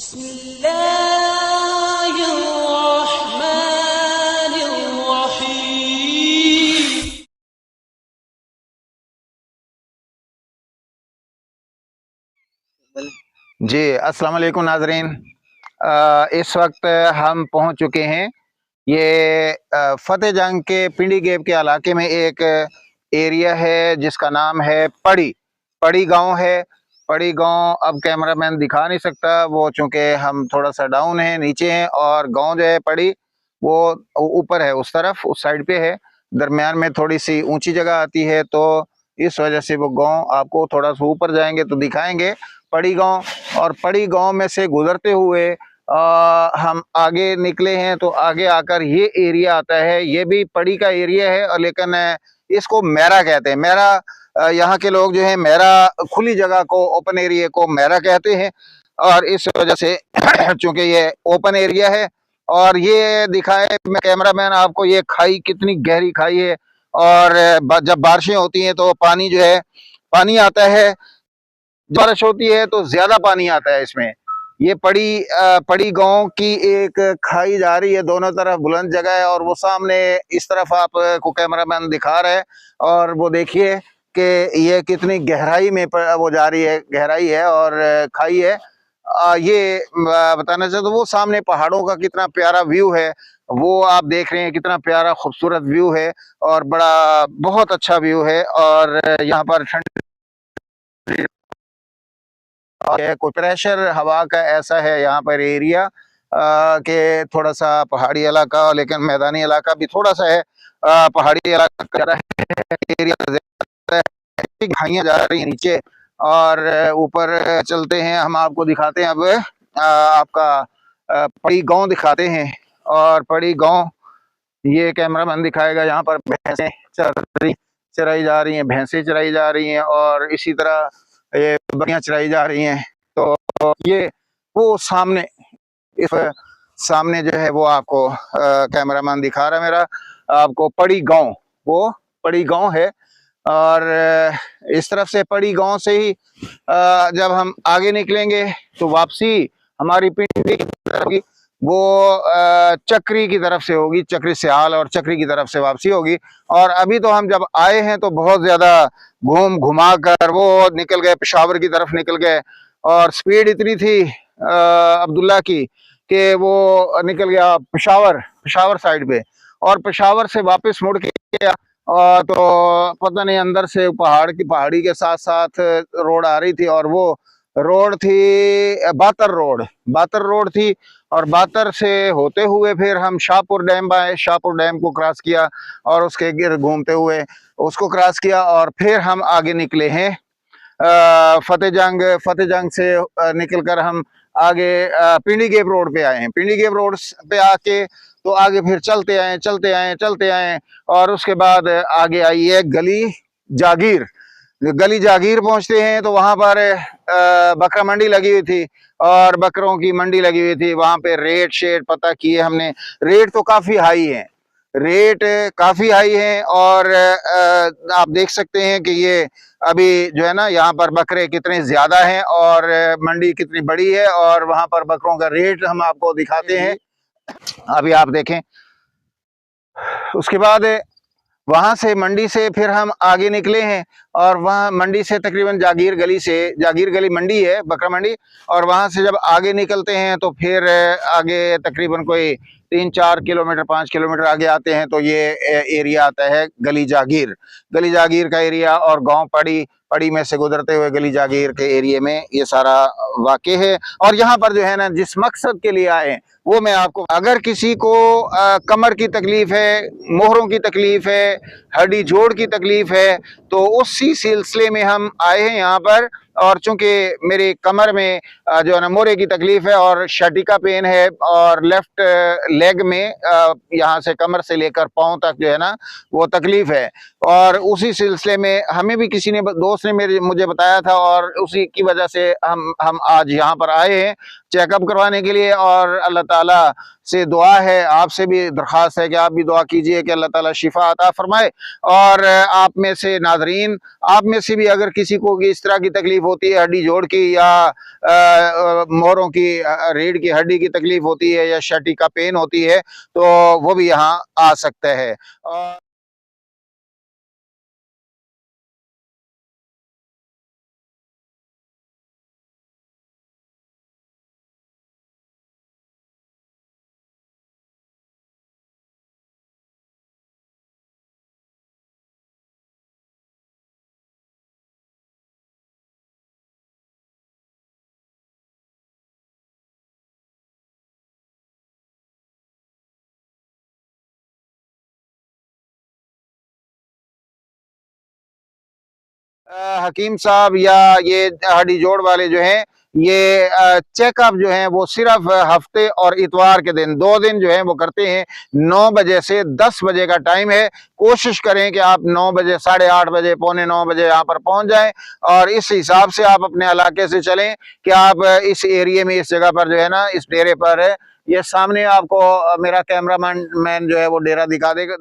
बिस्मिल्लाहिर्रहमानिर्रहीम। जी अस्सलाम वालेकुम नाजरीन। इस वक्त हम पहुंच चुके हैं ये फतेह जंग के पिंडी गेप के इलाके में एक एरिया है जिसका नाम है पड़ी पड़ी गांव है। पड़ी गांव अब कैमरामैन दिखा नहीं सकता, वो चूँकि हम थोड़ा सा डाउन है, नीचे हैं, और गांव जो है पड़ी वो ऊपर है, उस तरफ उस साइड पे है। दरमियान में थोड़ी सी ऊंची जगह आती है, तो इस वजह से वो गांव आपको थोड़ा सा ऊपर जाएंगे तो दिखाएंगे पड़ी गांव। और पड़ी गांव में से गुजरते हुए हम आगे निकले हैं, तो आगे आकर ये एरिया आता है। ये भी पड़ी का एरिया है, और लेकिन इसको मेरा कहते हैं। मेरा यहाँ के लोग जो है मेरा खुली जगह को, ओपन एरिया को मेरा कहते हैं। और इस वजह से चूंकि ये ओपन एरिया है, और ये दिखाए मैं कैमरामैन आपको, ये खाई कितनी गहरी खाई है। और जब बारिशें होती हैं तो पानी जो है पानी आता है, बारिश होती है तो ज्यादा पानी आता है इसमें। ये पड़ी गांव की एक खाई जा रही है, दोनों तरफ बुलंद जगह है, और वो सामने इस तरफ आपको कैमरामैन दिखा रहा है। और वो देखिए कि ये कितनी गहराई में वो जा रही है, गहराई है और खाई है। ये बताना चाहता हूँ, वो सामने पहाड़ों का कितना प्यारा व्यू है, वो आप देख रहे हैं, कितना प्यारा खूबसूरत व्यू है, और बड़ा बहुत अच्छा व्यू है। और यहाँ पर ठंड कोई प्रेशर हवा का ऐसा है यहाँ पर एरिया के, थोड़ा सा पहाड़ी इलाका, लेकिन मैदानी इलाका भी थोड़ा सा है। पहाड़ी इलाका ज़्यादा है, एरिया ज़्यादा है, घाइयाँ जा रही हैं नीचे। और ऊपर चलते हैं, हम आपको दिखाते हैं अब आपका पड़ी गांव दिखाते हैं। और पड़ी गांव ये कैमरामैन दिखाएगा। यहाँ पर भैंसें चराई जा रही हैं, भैंसें चराई जा रही हैं, और इसी तरह ये बकरियां चराई जा रही हैं। तो ये वो सामने, इस सामने जो है वो आपको कैमरामैन दिखा रहा है मेरा, आपको पड़ी गांव, वो पड़ी गांव है। और इस तरफ से पड़ी गांव से ही जब हम आगे निकलेंगे तो वापसी हमारी पिंडी की तरफ की, वो चक्री की तरफ से होगी, चक्री सियाल और चक्री की तरफ से वापसी होगी। और अभी तो हम जब आए हैं तो बहुत ज्यादा घुमा कर वो निकल गए, पेशावर की तरफ निकल गए। और स्पीड इतनी थी अब्दुल्ला की कि वो निकल गया पेशावर साइड पे, और पेशावर से वापस मुड़ के गया। और तो पता नहीं, अंदर से पहाड़ी के साथ साथ रोड आ रही थी, और वो रोड थी बातर रोड थी। और बातर से होते हुए फिर हम शाहपुर डैम आए, शाहपुर डैम को क्रॉस किया, और उसके गिर घूमते हुए उसको क्रॉस किया, और फिर हम आगे निकले हैं फतेह जंग से निकलकर हम आगे पिंडी गेप रोड पे आए हैं। पिंडी गेप रोड पे आके तो आगे फिर चलते आए, और उसके बाद आगे आई है जागीर गली जागीर। पहुंचते हैं तो वहां पर बकरा मंडी लगी हुई थी, और बकरों की मंडी लगी हुई थी। वहां पे रेट पता किए हमने, रेट तो काफी हाई है, रेट काफी हाई है। और आप देख सकते हैं कि ये अभी जो है ना, यहाँ पर बकरे कितने ज्यादा हैं, और मंडी कितनी बड़ी है, और वहां पर बकरों का रेट हम आपको दिखाते हैं, अभी आप देखें। उसके बाद वहां से मंडी से फिर हम आगे निकले हैं, और वहां मंडी से तकरीबन जागीर गली मंडी है, बकरा मंडी। और वहां से जब आगे निकलते हैं तो फिर आगे तकरीबन कोई 3-4 किलोमीटर 5 किलोमीटर आगे आते हैं तो ये एरिया आता है गली जागीर का एरिया। और गांव पड़ी में से गुजरते हुए गली जागीर के एरिया में ये सारा वाक़े है। और यहाँ पर जो है ना, जिस मकसद के लिए आए वो मैं आपको, अगर किसी को कमर की तकलीफ है, मोहरों की तकलीफ है, हड्डी जोड़ की तकलीफ है, तो उसी सिलसिले में हम आए हैं यहाँ पर। और चूंकि मेरी कमर में जो है ना मोहरे की तकलीफ है, और शटिका पेन है, और लेफ्ट लेग में यहाँ से कमर से लेकर पाँव तक जो है ना वो तकलीफ है। और उसी सिलसिले में हमें भी किसी ने, दोस्त उसने मेरे मुझे बताया था और उसी की वजह से हम आज यहाँ पर आए हैं चेकअप करवाने के लिए। और अल्लाह ताला से दुआ है, आपसे भी दरख्वास्त है कि आप भी दुआ कीजिए कि अल्लाह ताला शिफा अता फरमाए। और आप में से नाजरीन, आप में से भी अगर किसी को इस तरह की तकलीफ होती है, हड्डी जोड़ की या मोरों की रीढ़ की हड्डी की तकलीफ होती है या शटी का पेन होती है, तो वो भी यहाँ आ सकता है। और हकीम साहब या ये हड्डी जोड़ वाले जो हैं, ये चेकअप जो है वो सिर्फ हफ्ते और इतवार के दिन 2 दिन जो है वो करते हैं। 9 बजे से 10 बजे का टाइम है। कोशिश करें कि आप 9 बजे, 8:30 बजे, पौने 9 बजे यहाँ पर पहुंच जाएं। और इस हिसाब से आप अपने इलाके से चलें कि आप इस एरिया में, इस जगह पर जो है ना, इस डेरे पर है, ये सामने आपको मेरा कैमरामैन जो है वो डेरा दिखा देगा।